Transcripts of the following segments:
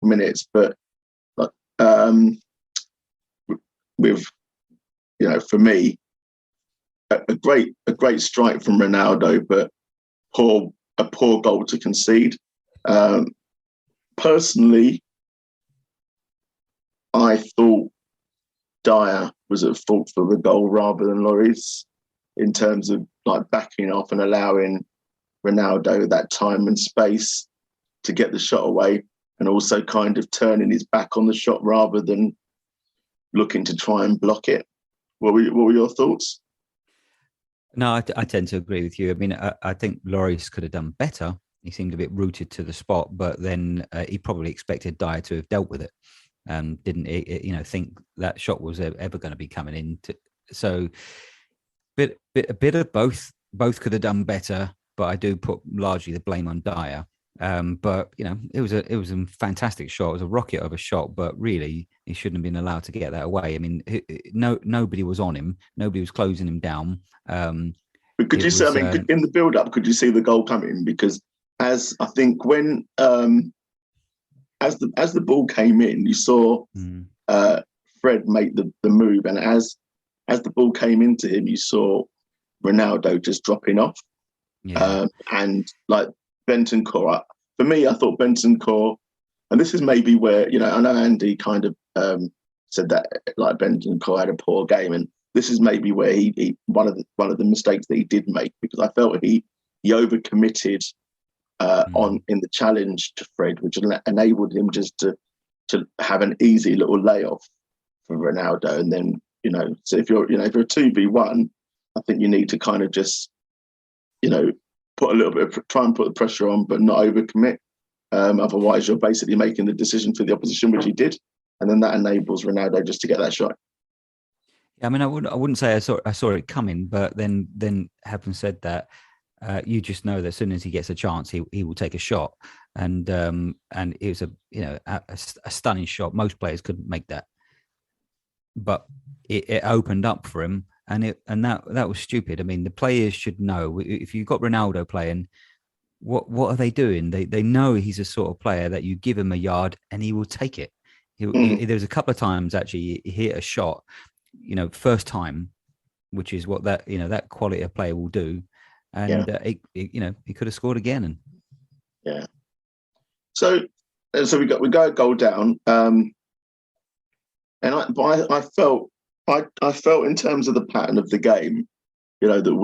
minutes, but like, with for me, a great strike from Ronaldo, but a poor goal to concede. Personally, I thought Dyer was at fault for the goal rather than Lloris, in terms of like backing off and allowing Ronaldo that time and space to get the shot away, and also kind of turning his back on the shot rather than looking to try and block it. What were your thoughts? No, I tend to agree with you. I mean, I think Lloris could have done better. He seemed a bit rooted to the spot, but then he probably expected Dyer to have dealt with it. Didn't think that shot was ever going to be coming in. So, a bit of both. Both could have done better, but I do put largely the blame on Dyer. But it was a fantastic shot. It was a rocket of a shot, but really he shouldn't have been allowed to get that away. I mean, nobody was on him. Nobody was closing him down. But could you see? I mean, in the build-up, could you see the goal coming? Because as I think when as the ball came in, you saw Fred make the move, and as the ball came into him, you saw Ronaldo just dropping off. Yeah. And like Bentancur, for me, I thought Bentancur, and this is maybe where I know Andy kind of said that like Bentancur had a poor game, and this is maybe where he one of the mistakes that he did make, because I felt he overcommitted in the challenge to Fred, which enabled him just to have an easy little layoff for Ronaldo. And then so if you're a 2v1, I think you need to kind of just put a little bit try and put the pressure on, but not overcommit. Otherwise, you're basically making the decision for the opposition, which he did, and then that enables Ronaldo just to get that shot. I mean, I wouldn't say I saw it coming, but then having said that, you just know that as soon as he gets a chance, he will take a shot, and it was a stunning shot. Most players couldn't make that, but it opened up for him, and that was stupid. I mean, the players should know, if you've got Ronaldo playing, what are they doing? They know he's a sort of player that you give him a yard and he will take it. There was a couple of times actually he hit a shot, first time, which is what that quality of player will do, and he could have scored again. And yeah, so we go a goal down, and I felt in terms of the pattern of the game, that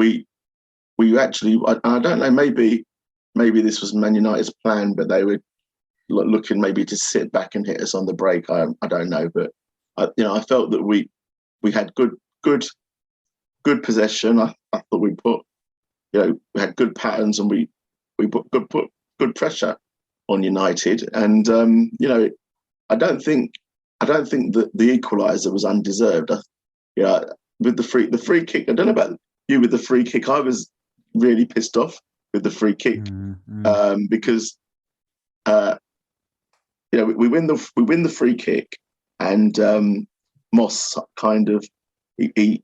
we actually, I don't know, maybe this was Man United's plan, but they were looking maybe to sit back and hit us on the break. I don't know, but I felt that we had good possession. I thought we put, we had good patterns, and we put good pressure on United. And I don't think that the equaliser was undeserved. With the free kick, I don't know about you with the free kick. I was really pissed off with the free kick because we win the free kick, and Moss kind of he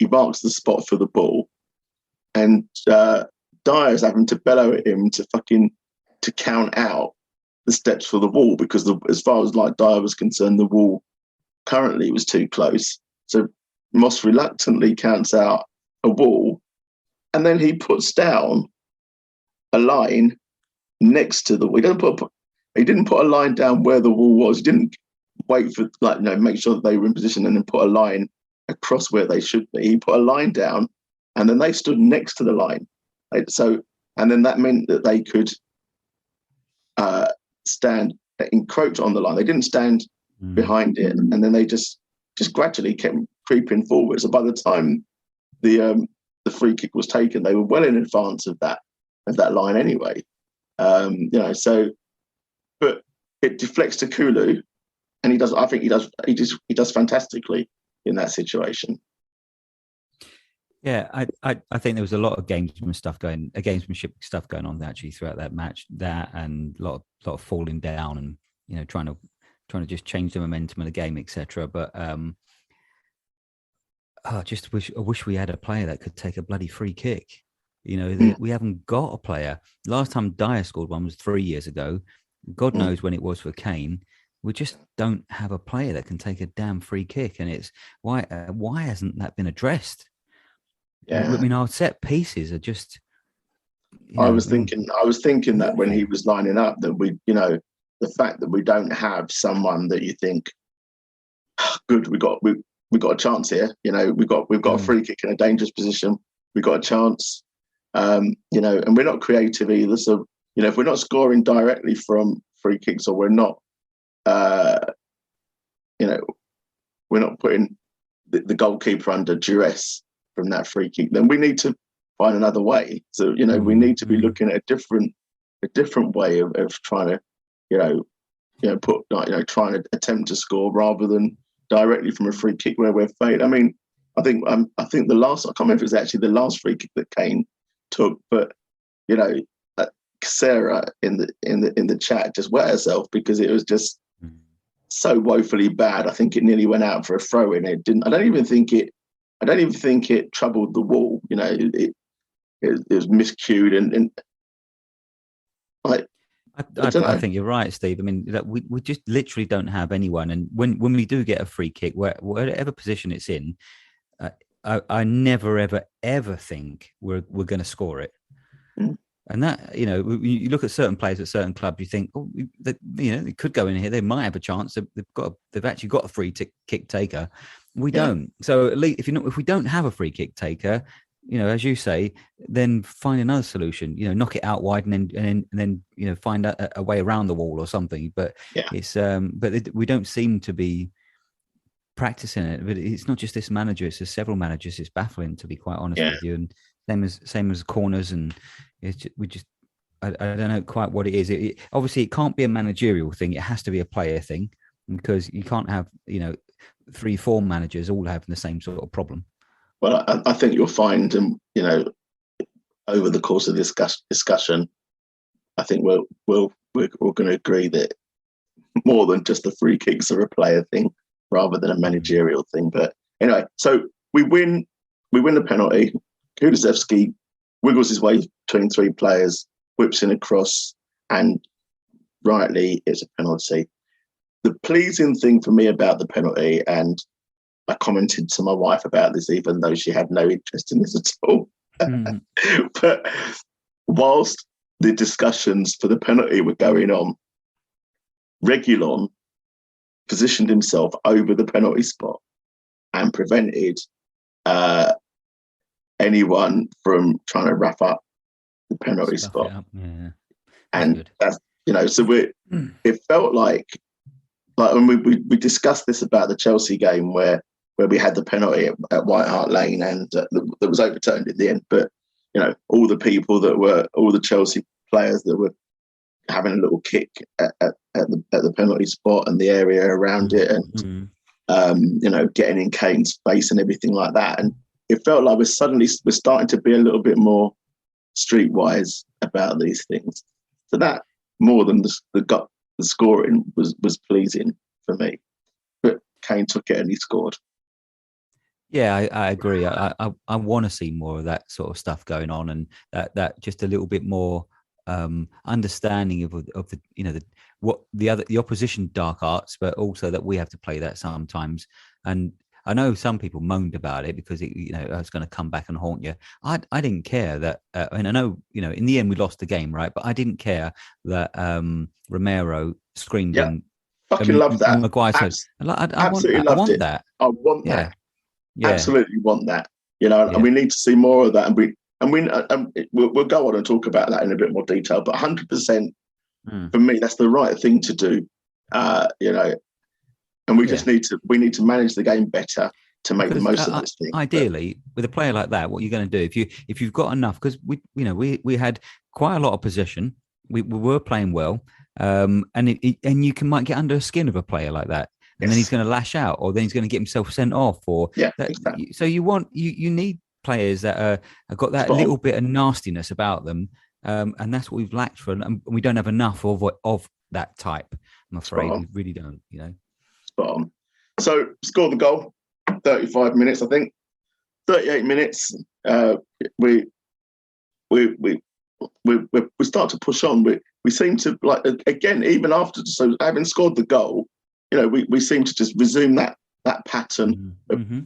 marks the spot for the ball, and Dyer's having to bellow at him to count out the steps for the wall, because as far as like Dyer was concerned, the wall currently was too close. So Moss reluctantly counts out a wall, and then he puts down a line next to the wall. He didn't put a line down where the wall was. He didn't wait for make sure that they were in position and then put a line across where they should be. He put a line down, and then they stood next to the line. And then that meant that they could encroach on the line. They didn't stand behind it, and then they just gradually kept creeping forward. So by the time the free kick was taken, they were well in advance of that line anyway. But it deflects to Kulu, and he does fantastically in that situation. Yeah, I think there was a lot of gamesmanship stuff going on actually throughout that match. That, and a lot of falling down, and trying to just change the momentum of the game, etc. But I wish we had a player that could take a bloody free kick. We haven't got a player. Last time Dyer scored one was 3 years ago, God knows when it was for Kane. We just don't have a player that can take a damn free kick, and it's why hasn't that been addressed? I Yeah. mean, our set pieces are just, I was thinking that when he awful. was lining up, that the fact that we don't have someone that you think, good, we got a chance here. We've got a free kick in a dangerous position. We got a chance. And we're not creative either. So if we're not scoring directly from free kicks, or we're not, we're not putting the goalkeeper under duress from that free kick, then we need to find another way. So we need to be looking at a different way of trying to trying to attempt to score rather than directly from a free kick where we're failing. I mean, I think the last, I can't remember if it was actually the last free kick that Kane took, but Sarah in the chat just wet herself because it was just so woefully bad. I think it nearly went out for a throw in. It didn't. I don't even think it troubled the wall. It was miscued and like. I think you're right, Steve. I mean, we just literally don't have anyone, and when we do get a free kick, whatever position it's in, I never ever think we're going to score it. And that, you look at certain players at certain clubs, you think, they could go in here. They might have a chance. They've actually got a free kick taker. We don't. So at least if we don't have a free kick taker, as you say, then find another solution. Knock it out wide and then find a way around the wall or something. But it's we don't seem to be practicing it. But it's not just this manager; it's just several managers. It's baffling, to be quite honest with you. And same as corners, and I don't know quite what it is. Obviously, it can't be a managerial thing. It has to be a player thing, because you can't have 3-4 managers all having the same sort of problem. Well, I think you'll find, over the course of this discussion, I think we're going to agree that more than just the free kicks are a player thing rather than a managerial thing. But anyway, so we win the penalty. Kulusevski wiggles his way between 3 players, whips in a cross, and rightly, it's a penalty. The pleasing thing for me about the penalty, and I commented to my wife about this, even though she had no interest in this at all. But whilst the discussions for the penalty were going on, Reguilon positioned himself over the penalty spot and prevented anyone from trying to wrap up the penalty spot. Yeah. And that's so it felt like when we discussed this about the Chelsea game where we had the penalty at White Hart Lane and that was overturned in the end. But all the Chelsea players that were having a little kick at the penalty spot and the area around it, and getting in Kane's face and everything like that. And it felt like we're starting to be a little bit more streetwise about these things. So that, more than the scoring, was pleasing for me. But Kane took it and he scored. Yeah, I agree. I want to see more of that sort of stuff going on, and that just a little bit more understanding of the what the opposition dark arts, but also that we have to play that sometimes. And I know some people moaned about it because it's going to come back and haunt you. I didn't care that, and I know in the end we lost the game, right? But I didn't care that Romero screamed in. Fucking love that. Maguire said, I want that. I want that. Yeah. Absolutely want that. And we need to see more of that. And we'll go on and talk about that in a bit more detail. But 100% for me, that's the right thing to do. And we just need to manage the game better to make the most of this thing. Ideally, with a player like that, what you're going to do if you've got enough, because we had quite a lot of possession. We were playing well, and you might get under the skin of a player like that. And then he's going to lash out, or then he's going to get himself sent off, exactly. So you need players that have got that little bit of nastiness about them, and that's what we've lacked for, and we don't have enough of that type. I'm afraid we really don't. Spot on. So scored the goal, 35 minutes, I think, 38 minutes. We start to push on. we seem to like again, even after so having scored the goal, we seem to just resume that pattern Mm-hmm.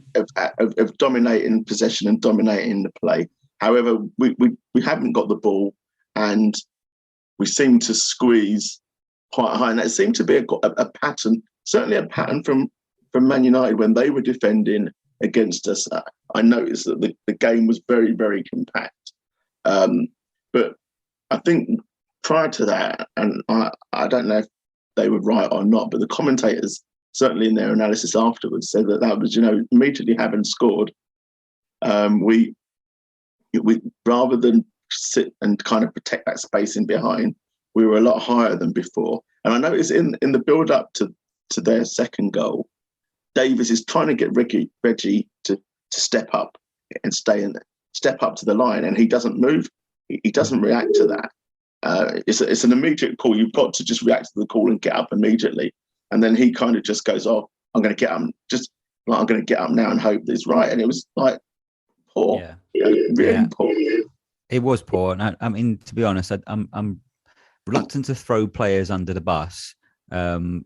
of dominating possession and dominating the play. However, we haven't got the ball, and we seem to squeeze quite high, and that seemed to be a pattern, certainly a pattern from Man United when they were defending against us. I noticed that the game was very, very compact. But I think prior to that, and I don't know if they were right or not, but the commentators, certainly in their analysis afterwards, said that was, immediately having scored, we rather than sit and kind of protect that space in behind, we were a lot higher than before. And I noticed in the build up to their second goal, Davies is trying to get Reggie to step up and step up to the line, and he doesn't move. He doesn't react to that. It's an immediate call. You've got to just react to the call and get up immediately. And then he kind of just goes, "Oh, I'm going to get up. I'm going to get up now and hope that it's right." And it was like poor, really poor. It was poor, and I mean, to be honest, I'm reluctant to throw players under the bus. I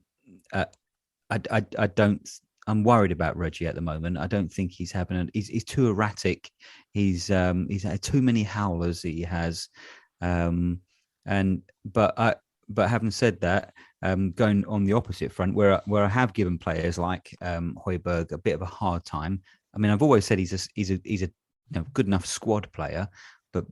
don't. I'm worried about Reggie at the moment. I don't think he's having. He's too erratic. He's had too many howlers that he has. But having said that, going on the opposite front, where I have given players like Højbjerg a bit of a hard time. I mean, I've always said he's a good enough squad player, but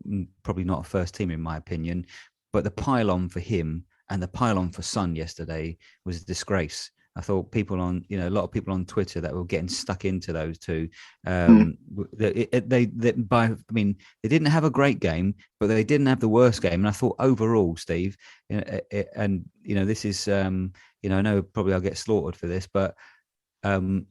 probably not a first team in my opinion. But the pile-on for him and the pile-on for Son yesterday was a disgrace. I thought people on, a lot of people on Twitter that were getting stuck into those two. They didn't have a great game, but they didn't have the worst game. And I thought overall, Steve, this is, I know probably I'll get slaughtered for this, but I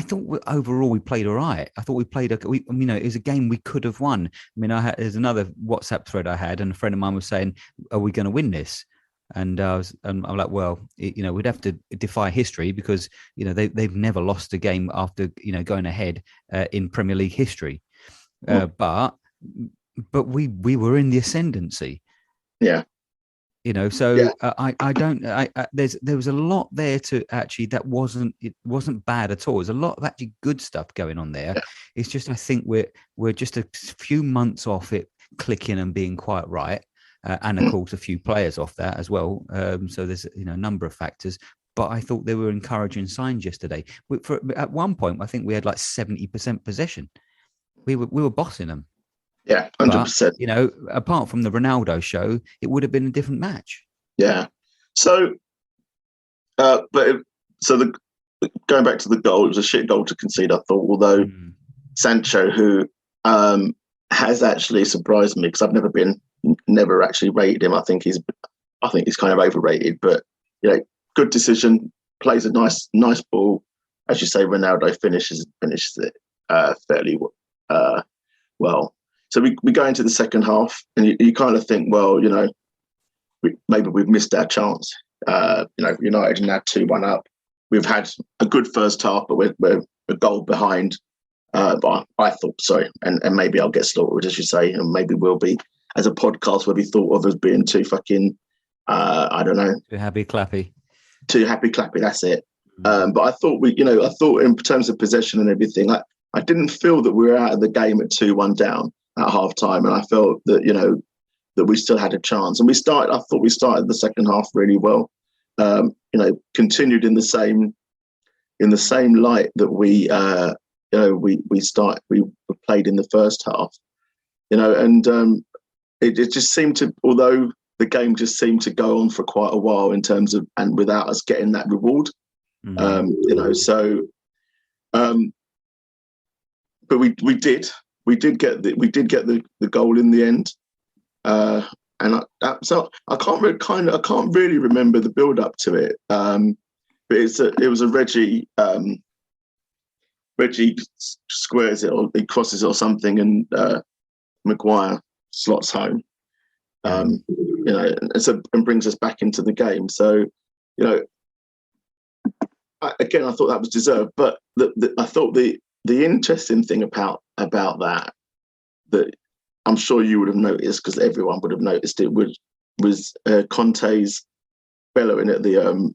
thought overall we played all right. I thought we played, it was a game we could have won. I mean, there's another WhatsApp thread I had, and a friend of mine was saying, "Are we going to win this?" And I'm like, well, we'd have to defy history because they've never lost a game after going ahead in Premier League history. But we were in the ascendancy. Yeah. I don't. There was a lot there to actually that wasn't bad at all. There's a lot of actually good stuff going on there. Yeah. It's just I think we're just a few months off it clicking and being quite right. And of course, a few players off that as well. So there's a number of factors. But I thought there were encouraging signs yesterday. At one point, I think we had like 70% possession. We were bossing them. Yeah, 100%. But, apart from the Ronaldo show, it would have been a different match. Yeah. So, going back to the goal, it was a shit goal to concede. I thought, although Sancho, who has actually surprised me because I've never actually rated him. I think he's kind of overrated, but good decision. Plays a nice ball, as you say. Ronaldo finishes it fairly well. So we go into the second half, and you kind of think, well, maybe we've missed our chance. United are now 2-1 up. We've had a good first half, but we're a goal behind. But I thought, sorry, and maybe I'll get slaughtered, as you say, and maybe we'll be as a podcast where we thought of as being too fucking, I don't know. Too happy clappy. Too happy clappy, that's it. But I thought I thought in terms of possession and everything, I didn't feel that we were out of the game at 2-1 down at half time. And I felt that, that we still had a chance. And I thought we started the second half really well. Continued in the same light that we played in the first half, and it just seemed to, although the game just seemed to go on for quite a while in terms of, and without us getting that reward, but we did get the goal in the end, so I can't really remember the build up to it, but it was a Reggie squares it or he crosses it or something, and Maguire slots home, and brings us back into the game. So, I thought that was deserved. But I thought the interesting thing about that I'm sure you would have noticed, because everyone would have noticed it, was Conte's bellowing at the